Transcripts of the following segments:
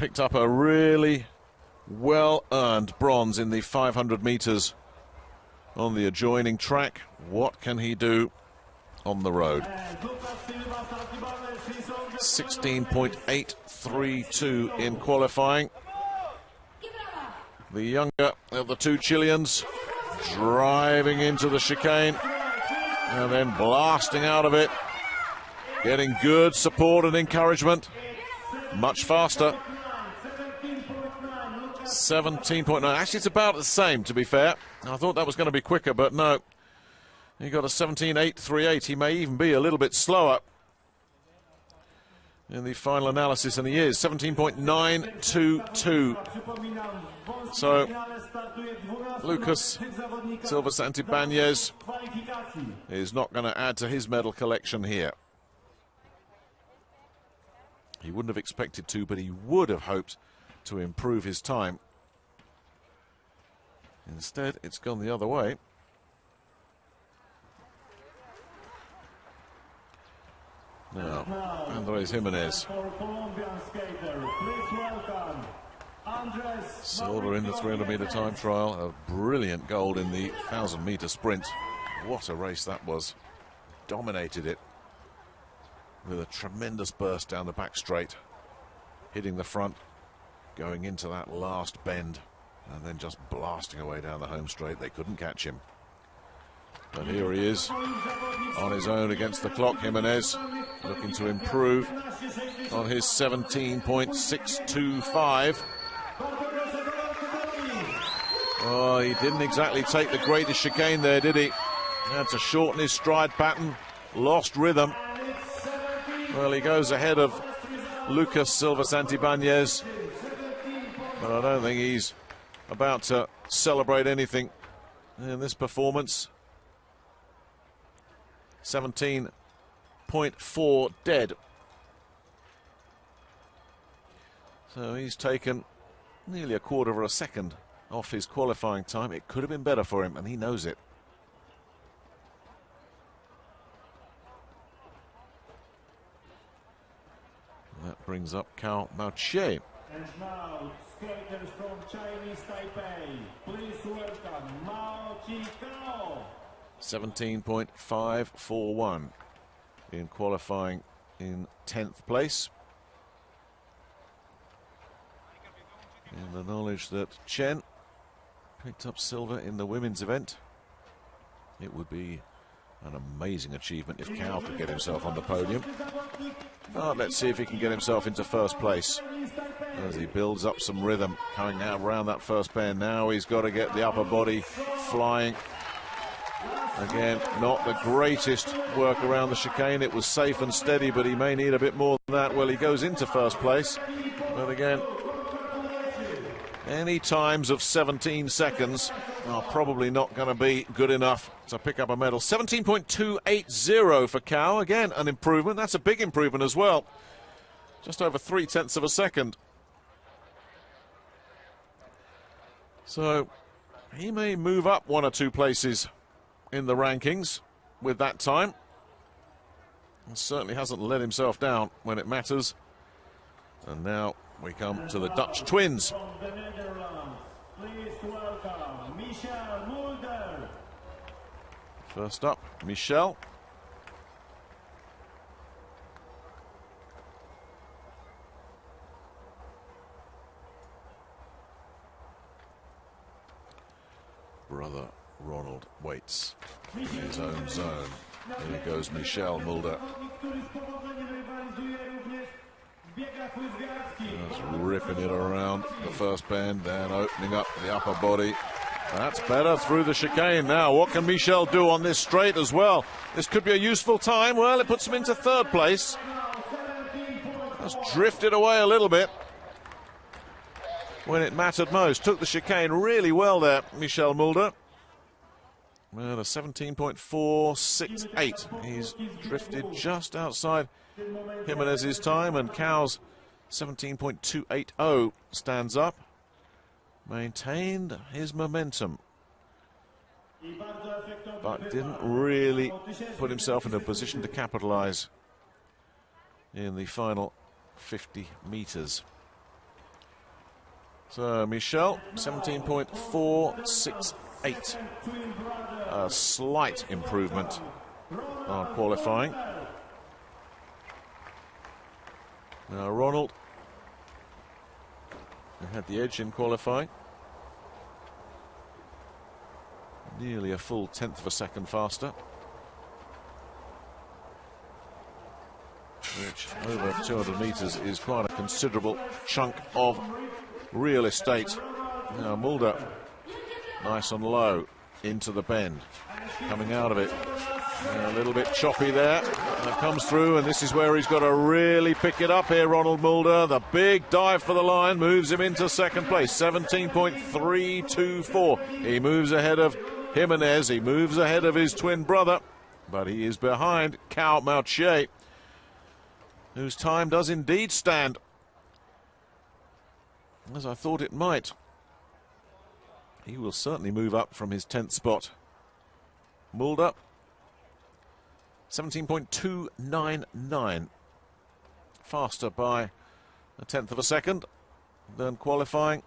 picked up a really well-earned bronze in the 500 meters on the adjoining track. What can he do on the road? 16.832 in qualifying. The younger of the two Chileans driving into the chicane and then blasting out of it, getting good support and encouragement. Much faster. 17.9. Actually, it's about the same, to be fair. I thought that was going to be quicker, but no. He got a 17.838. He may even be a little bit slower in the final analysis, and he is 17.922. So Lucas Silva Santibanez is not going to add to his medal collection here. He wouldn't have expected to, but he would have hoped to improve his time. Instead, it's gone the other way. Now, Andres Jimenez. Silver in the 300-meter time trial. A brilliant gold in the 1,000-meter sprint. What a race that was. Dominated it with a tremendous burst down the back straight, hitting the front, going into that last bend, and then just blasting away down the home straight. They couldn't catch him. But here he is on his own against the clock. Jimenez looking to improve on his 17.625. Oh, he didn't exactly take the greatest chicane there, did he? He had to shorten his stride pattern, lost rhythm. Well, he goes ahead of Lucas Silva Santibanez, but I don't think he's about to celebrate anything in this performance. 17.4 dead. So he's taken nearly a quarter of a second off his qualifying time. It could have been better for him, and he knows it. That brings up Cao Mao-che. And now, skaters from Chinese Taipei, please welcome Mao-che Cao. 17.541 in qualifying in 10th place. In the knowledge that Chen picked up silver in the women's event, it would be an amazing achievement if Cao could get himself on the podium. But let's see if he can get himself into first place as he builds up some rhythm coming now around that first bend. Now he's got to get the upper body flying. Again, not the greatest work around the chicane. It was safe and steady, but he may need a bit more than that. Well, he goes into first place, but again, any times of 17 seconds are probably not going to be good enough to pick up a medal. 17.280 for Cao. Again, an improvement. That's a big improvement as well. Just over 0.3 of a second. So he may move up 1 or 2 places in the rankings with that time. He certainly hasn't let himself down when it matters. And now we come to the Dutch twins. First up, Michel. Brother Ronald waits in his own zone. Here goes Michel Mulder. Just ripping it around the first bend, then opening up the upper body. That's better through the chicane. Now, what can Michel do on this straight as well? This could be a useful time. Well, it puts him into third place. Just drifted away a little bit when it mattered most. Took the chicane really well there, Michel Mulder. Well, a 17.468. He's drifted just outside Jimenez's time, and Cao's 17.280 stands up. Maintained his momentum, but didn't really put himself in a position to capitalize in the final 50 meters. So Michel, 17.468. A slight improvement on qualifying. Now Ronald, who had the edge in qualifying, nearly a full 1/10 of a second faster, which over 200 metres is quite a considerable chunk of real estate. Now Mulder, nice and low into the bend, coming out of it. A little bit choppy there. That comes through, and this is where he's got to really pick it up here, Ronald Mulder. The big dive for the line moves him into second place, 17.324. He moves ahead of Jimenez. He moves ahead of his twin brother, but he is behind Cao Mouchier, whose time does indeed stand, as I thought it might. He will certainly move up from his 10th spot. Mulder, 17.299, faster by a 1/10 of a second than qualifying.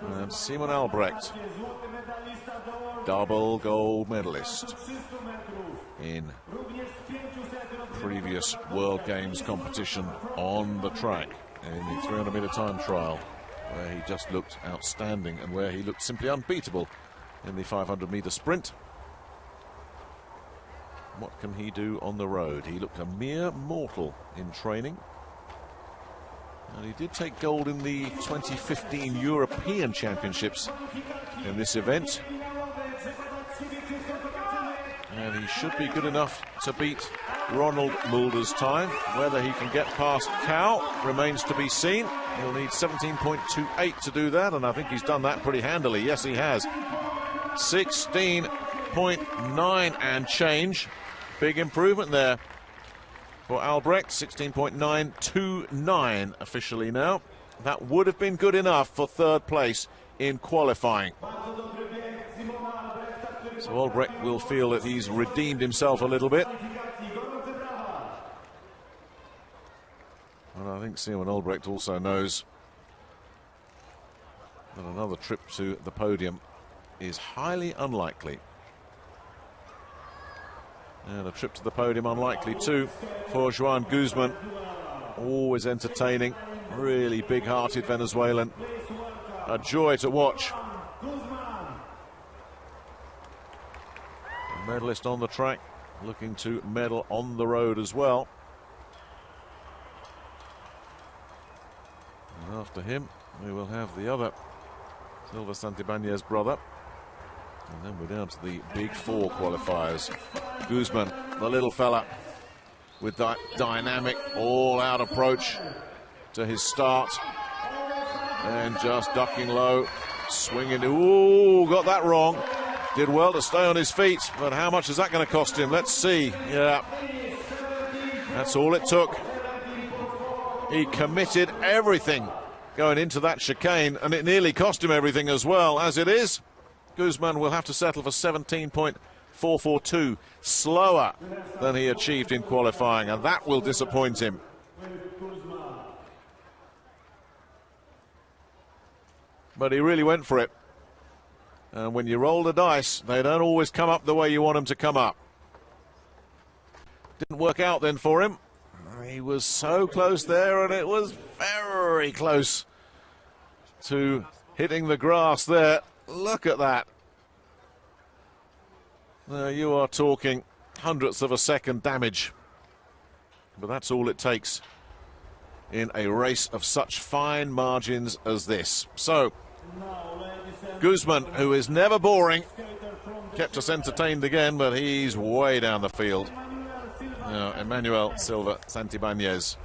And Simon Albrecht, double gold medalist in previous World Games competition on the track in the 300-metre time trial, where he just looked outstanding and where he looked simply unbeatable in the 500-metre sprint. What can he do on the road? He looked a mere mortal in training. And he did take gold in the 2015 European Championships in this event. And he should be good enough to beat Ronald Mulder's time. Whether he can get past Cao remains to be seen. He'll need 17.28 to do that, and I think he's done that pretty handily. Yes, he has. 16.9 and change. Big improvement there for Albrecht. 16.929 officially now. That would have been good enough for third place in qualifying. So Albrecht will feel that he's redeemed himself a little bit. And I think Simon Albrecht also knows that another trip to the podium is highly unlikely. And a trip to the podium unlikely too for Juan Guzman. Always entertaining, really big-hearted Venezuelan. A joy to watch. A medalist on the track, looking to medal on the road as well. And after him, we will have the other Silva Santibanez brother. And then we're down to the big four qualifiers. Guzman, the little fella, with that dynamic all-out approach to his start. And just ducking low, swinging. Ooh, got that wrong. Did well to stay on his feet, but how much is that going to cost him? Let's see. Yeah, that's all it took. He committed everything going into that chicane, and it nearly cost him everything as well. As it is, Guzman will have to settle for 17.442, slower than he achieved in qualifying, and that will disappoint him. But he really went for it. And when you roll the dice, they don't always come up the way you want them to come up. Didn't work out then for him. He was so close there, and it was very close to hitting the grass there. Look at that. Now you are talking hundredths of a second damage. But that's all it takes in a race of such fine margins as this. So, Guzman, who is never boring, kept us entertained again, but he's way down the field. Now, Emmanuel Silva Santibanez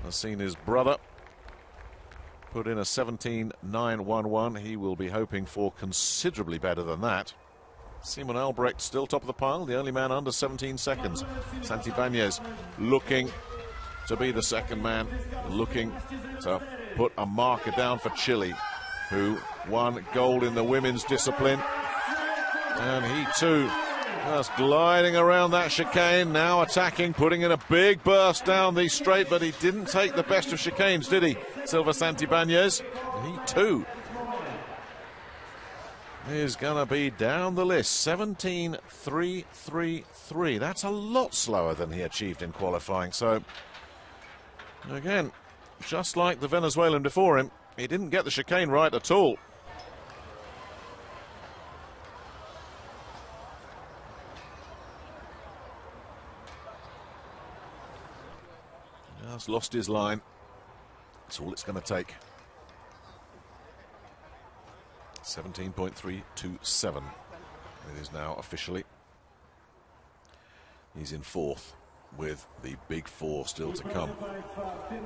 has seen his brother put in a 17.911. He will be hoping for considerably better than that. Simon Albrecht still top of the pile, the only man under 17 seconds. Santibanez looking to be the second man, looking to put a marker down for Chile, who won gold in the women's discipline. And he too Just gliding around that chicane, now attacking, putting in a big burst down the straight, but he didn't take the best of chicanes, did he, Silva Santibanez? He too is going to be down the list. 17.333. That's a lot slower than he achieved in qualifying. So, again, just like the Venezuelan before him, he didn't get the chicane right at all. Just lost his line. That's all it's going to take. 17.327. It is now officially. He's in fourth with the big four still to come.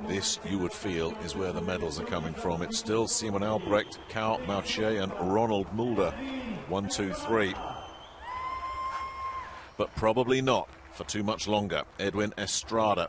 This, you would feel, is where the medals are coming from. It's still Simon Albrecht, Karl Mautier and Ronald Mulder. 1, 2, 3. But probably not for too much longer. Edwin Estrada